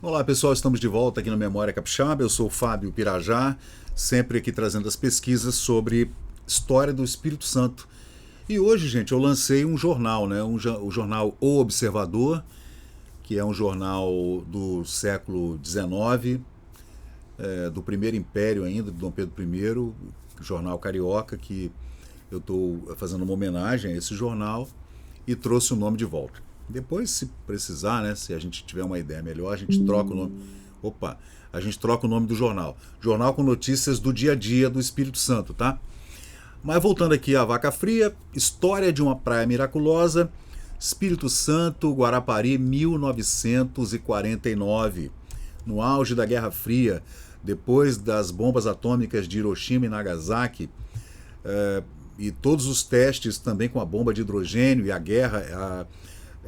Olá pessoal, estamos de volta aqui no Memória Capixaba. Eu sou o Fábio Pirajá, sempre aqui trazendo as pesquisas sobre história do Espírito Santo. E hoje, gente, eu lancei um jornal, né? O jornal O Observador, que é um jornal do século XIX, do Primeiro Império ainda, de Dom Pedro I, jornal carioca, que eu estou fazendo uma homenagem a esse jornal e trouxe o nome de volta. Depois, se precisar, né, se a gente tiver uma ideia melhor, a gente troca o nome. Opa, a gente troca o nome do jornal. Jornal com notícias do dia a dia do Espírito Santo, tá? Mas voltando aqui à Vaca Fria, história de uma praia miraculosa, Espírito Santo, Guarapari, 1949. No auge da Guerra Fria, depois das bombas atômicas de Hiroshima e Nagasaki, e todos os testes também com a bomba de hidrogênio e a guerra,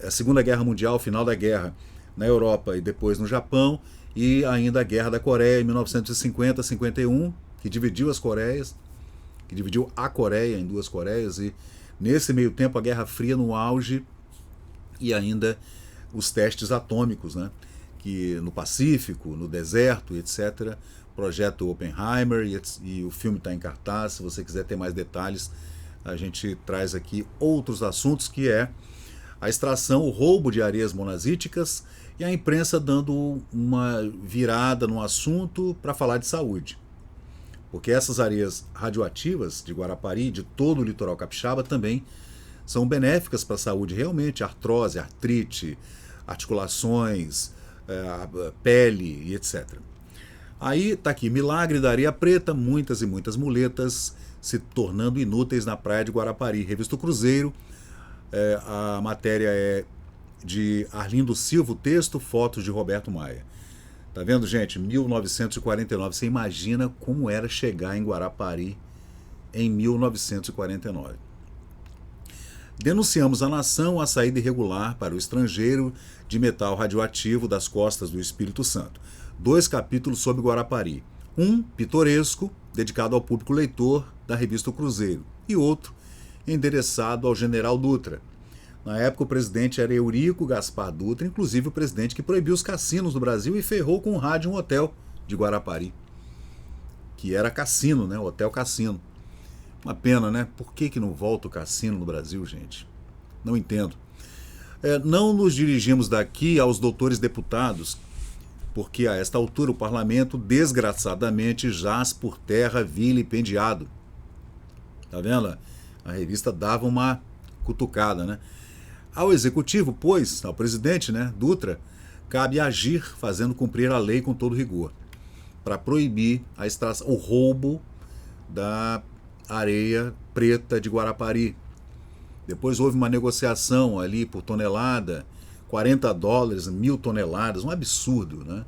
a Segunda Guerra Mundial, o final da guerra na Europa e depois no Japão, e ainda a Guerra da Coreia em 1950-51, que dividiu as Coreias, que dividiu a Coreia em duas Coreias, e nesse meio tempo a Guerra Fria no auge e ainda os testes atômicos, né? Que no Pacífico, no deserto, etc. Projeto Oppenheimer, e o filme está em cartaz. Se você quiser ter mais detalhes, a gente traz aqui outros assuntos, que é a extração, o roubo de areias monazíticas, e a imprensa dando uma virada no assunto para falar de saúde. Porque essas areias radioativas de Guarapari, de todo o litoral capixaba, também são benéficas para a saúde, realmente, artrose, artrite, articulações, pele e etc. Aí está aqui, milagre da areia preta, muitas e muitas muletas se tornando inúteis na praia de Guarapari. Revista Cruzeiro, a matéria é de Arlindo Silva, o texto, fotos de Roberto Maia. Tá vendo, gente? 1949. Você imagina como era chegar em Guarapari em 1949. Denunciamos à nação a saída irregular para o estrangeiro de metal radioativo das costas do Espírito Santo. 2 capítulos sobre Guarapari. Um pitoresco, dedicado ao público leitor da revista Cruzeiro, e outro endereçado ao general Dutra. Na época o presidente era Eurico Gaspar Dutra, inclusive o presidente que proibiu os cassinos no Brasil e ferrou com um rádio um hotel de Guarapari, que era cassino, né? Hotel Cassino. Uma pena, né? Por que não volta o cassino no Brasil, gente? Não entendo. Não nos dirigimos daqui aos doutores deputados, porque a esta altura o parlamento, desgraçadamente, jaz por terra vilipendiado. Tá vendo? A revista dava uma cutucada, né? Ao executivo, pois, ao presidente, né, Dutra, cabe agir fazendo cumprir a lei com todo rigor, para proibir a extração, o roubo da areia preta de Guarapari. Depois houve uma negociação ali por tonelada, $40, 1.000 toneladas, um absurdo, né?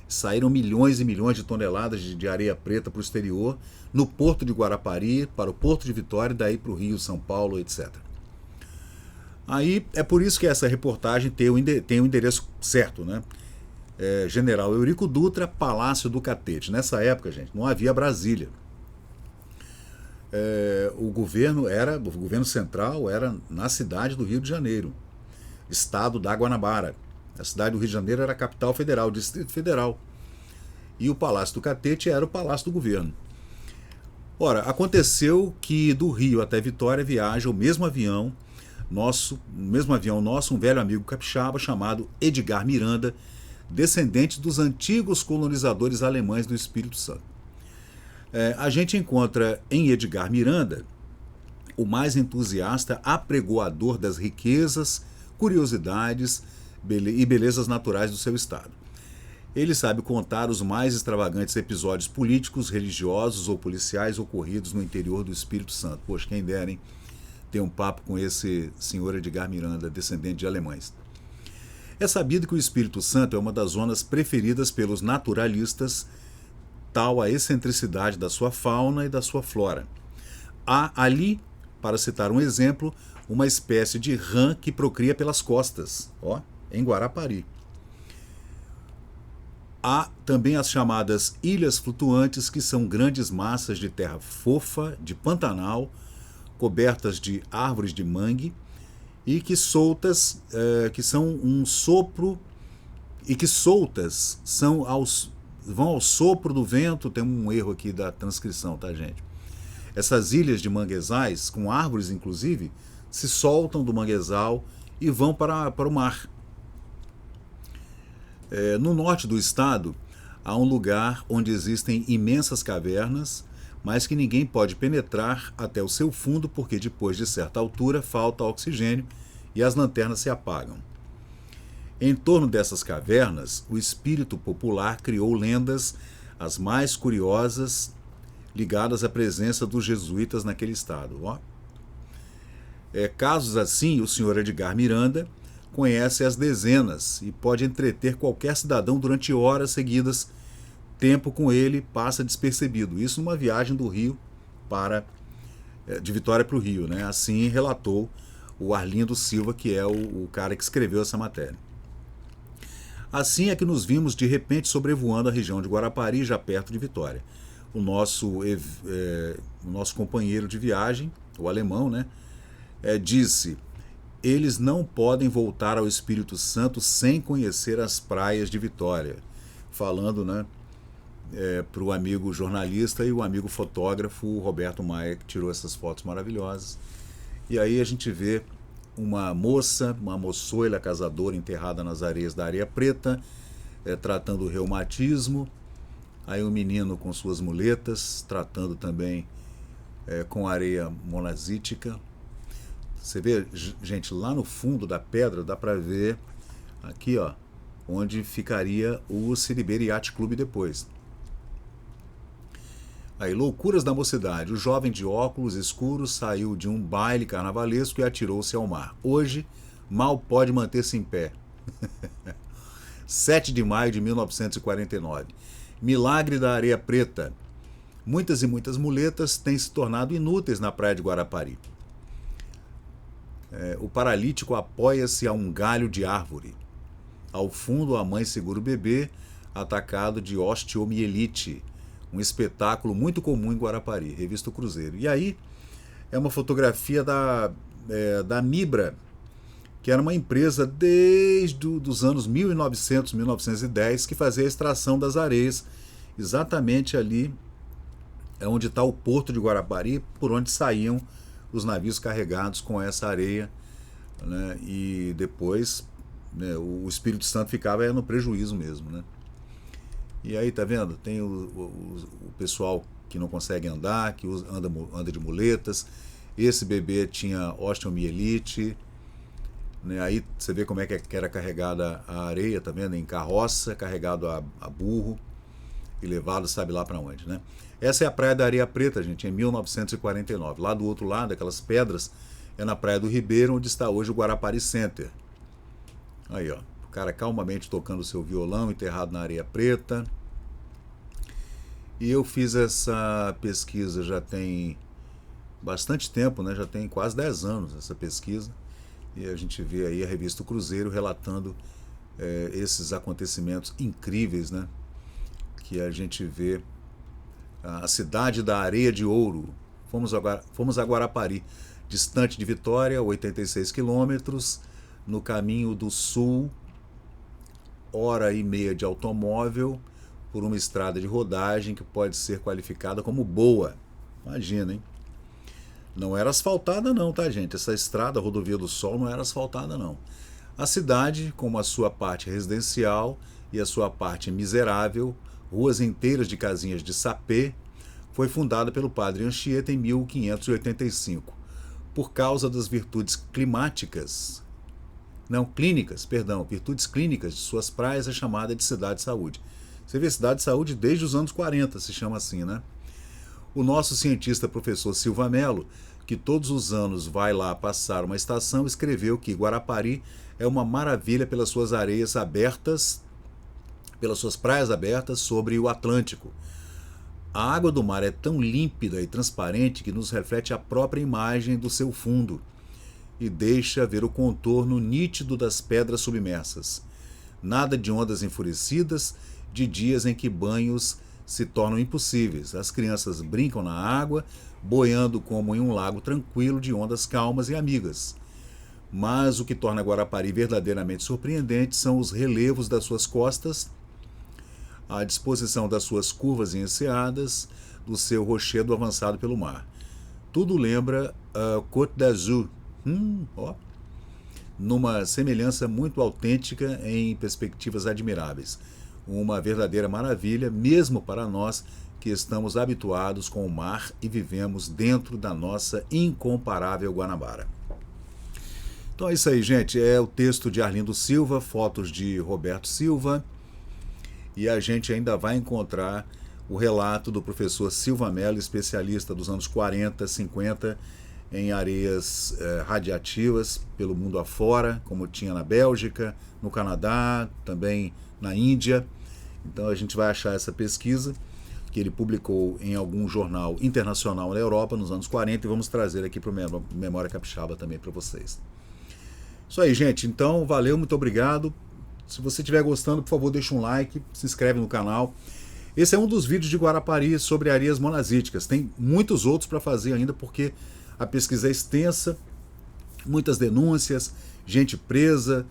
Saíram milhões e milhões de toneladas de areia preta para o exterior, no porto de Guarapari, para o porto de Vitória, daí para o Rio, São Paulo, etc. Aí é por isso que essa reportagem tem o endereço certo, né? General Eurico Dutra, Palácio do Catete. Nessa época, gente, não havia Brasília. O governo central era na cidade do Rio de Janeiro, estado da Guanabara. A cidade do Rio de Janeiro era a capital federal, o Distrito Federal. E o Palácio do Catete era o palácio do governo. Ora, aconteceu que do Rio até Vitória viaja o mesmo avião nosso, um velho amigo capixaba chamado Edgar Miranda, descendente dos antigos colonizadores alemães do Espírito Santo. A gente encontra em Edgar Miranda o mais entusiasta apregoador das riquezas, curiosidades e belezas naturais do seu estado. Ele sabe contar os mais extravagantes episódios políticos, religiosos ou policiais ocorridos no interior do Espírito Santo. Poxa, quem dera, hein? Ter um papo com esse senhor Edgar Miranda, descendente de alemães. É sabido que o Espírito Santo é uma das zonas preferidas pelos naturalistas, tal a excentricidade da sua fauna e da sua flora. Há ali, para citar um exemplo, uma espécie de rã que procria pelas costas, em Guarapari. Há também as chamadas ilhas flutuantes, que são grandes massas de terra fofa, de Pantanal, cobertas de árvores de mangue, e que soltas, que são um sopro e que soltas vão ao sopro do vento. Tem um erro aqui da transcrição, tá, gente? Essas ilhas de manguezais, com árvores inclusive, se soltam do manguezal e vão para o mar. No norte do estado, há um lugar onde existem imensas cavernas, mas que ninguém pode penetrar até o seu fundo, porque depois de certa altura falta oxigênio e as lanternas se apagam. Em torno dessas cavernas, o espírito popular criou lendas as mais curiosas ligadas à presença dos jesuítas naquele estado. Casos assim, o senhor Edgar Miranda conhece as dezenas e pode entreter qualquer cidadão durante horas seguidas. Tempo com ele passa despercebido. Isso numa viagem do Rio de Vitória para o Rio, né? Assim relatou o Arlindo Silva, que é o cara que escreveu essa matéria. Assim é que nos vimos de repente sobrevoando a região de Guarapari, já perto de Vitória. O nosso companheiro de viagem, o alemão, né, disse: eles não podem voltar ao Espírito Santo sem conhecer as praias de Vitória. Falando, né, para o amigo jornalista e o amigo fotógrafo Roberto Maia, que tirou essas fotos maravilhosas. E aí a gente vê uma moçoila casadora enterrada nas areias da Areia Preta, tratando o reumatismo. Aí um menino com suas muletas, tratando também com areia monazítica. Você vê, gente, lá no fundo da pedra dá para ver aqui, ó, onde ficaria o Siribeira Yacht Club depois. Aí, loucuras da mocidade. O jovem de óculos escuros saiu de um baile carnavalesco e atirou-se ao mar. Hoje, mal pode manter-se em pé. 7 de maio de 1949. Milagre da Areia Preta. Muitas e muitas muletas têm se tornado inúteis na praia de Guarapari. O paralítico apoia-se a um galho de árvore. Ao fundo, a mãe segura o bebê, atacado de osteomielite. Um espetáculo muito comum em Guarapari, revista O Cruzeiro. E aí é uma fotografia da Mibra, que era uma empresa desde os anos 1900, 1910, que fazia a extração das areias, exatamente ali onde está o porto de Guarapari, por onde saíam os navios carregados com essa areia, né? E depois, né, o Espírito Santo ficava no prejuízo mesmo, né? E aí, tá vendo? Tem o pessoal que não consegue andar, que anda de muletas. Esse bebê tinha osteomielite, né? Aí você vê como é que era carregada a areia, tá vendo? Em carroça, carregado a burro e levado sabe lá para onde, né? Essa é a Praia da Areia Preta, gente, em 1949. Lá do outro lado, aquelas pedras, é na Praia do Ribeiro, onde está hoje o Guarapari Center. Aí, ó. O cara calmamente tocando o seu violão, enterrado na areia preta. E eu fiz essa pesquisa já tem bastante tempo, né? Já tem quase 10 anos essa pesquisa. E a gente vê aí a revista O Cruzeiro relatando esses acontecimentos incríveis, né? Que a gente vê a cidade da Areia de Ouro. Fomos a Guarapari, distante de Vitória, 86 quilômetros, no caminho do sul, hora e meia de automóvel por uma estrada de rodagem que pode ser qualificada como boa. Imagina, hein? Não era asfaltada não, tá, gente? Essa estrada, a Rodovia do Sol, não era asfaltada não. A cidade, com a sua parte residencial e a sua parte miserável, ruas inteiras de casinhas de sapê, foi fundada pelo padre Anchieta em 1585. Por causa das virtudes virtudes clínicas de suas praias, é chamada de cidade-saúde. Você vê, cidade-saúde desde os anos 40 se chama assim, né? O nosso cientista professor Silva Mello, que todos os anos vai lá passar uma estação, escreveu que Guarapari é uma maravilha pelas suas areias abertas, pelas suas praias abertas sobre o Atlântico. A água do mar é tão límpida e transparente que nos reflete a própria imagem do seu fundo e deixa ver o contorno nítido das pedras submersas. Nada de ondas enfurecidas, de dias em que banhos se tornam impossíveis. As crianças brincam na água, boiando como em um lago tranquilo de ondas calmas e amigas. Mas o que torna Guarapari verdadeiramente surpreendente são os relevos das suas costas, a disposição das suas curvas e enseadas, do seu rochedo avançado pelo mar. Tudo lembra Côte d'Azur, numa semelhança muito autêntica em perspectivas admiráveis. Uma verdadeira maravilha, mesmo para nós que estamos habituados com o mar e vivemos dentro da nossa incomparável Guanabara. Então é isso aí, gente. É o texto de Arlindo Silva, fotos de Roberto Silva, e a gente ainda vai encontrar o relato do professor Silva Mello, especialista dos anos 40, 50, em areias radiativas pelo mundo afora, como tinha na Bélgica, no Canadá, também na Índia. Então a gente vai achar essa pesquisa que ele publicou em algum jornal internacional na Europa nos anos 40 e vamos trazer aqui para o Memória Capixaba também para vocês. Isso aí, gente. Então, valeu, muito obrigado. Se você estiver gostando, por favor, deixa um like, se inscreve no canal. Esse é um dos vídeos de Guarapari sobre areias monazíticas. Tem muitos outros para fazer ainda, porque a pesquisa é extensa, muitas denúncias, gente presa,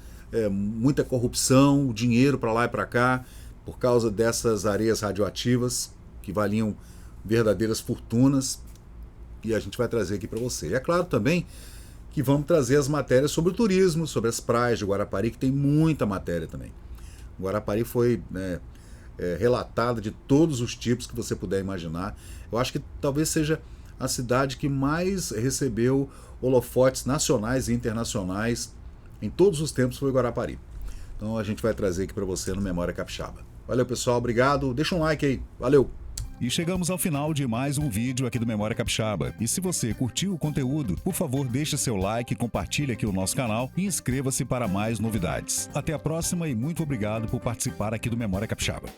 muita corrupção, dinheiro para lá e para cá, por causa dessas areias radioativas que valiam verdadeiras fortunas, e a gente vai trazer aqui para você. E é claro também que vamos trazer as matérias sobre o turismo, sobre as praias de Guarapari, que tem muita matéria também. Guarapari foi relatada de todos os tipos que você puder imaginar. Eu acho que talvez seja a cidade que mais recebeu holofotes nacionais e internacionais em todos os tempos, foi Guarapari. Então a gente vai trazer aqui para você no Memória Capixaba. Valeu, pessoal, obrigado. Deixa um like aí. Valeu! E chegamos ao final de mais um vídeo aqui do Memória Capixaba. E se você curtiu o conteúdo, por favor, deixe seu like, compartilhe aqui o nosso canal e inscreva-se para mais novidades. Até a próxima e muito obrigado por participar aqui do Memória Capixaba.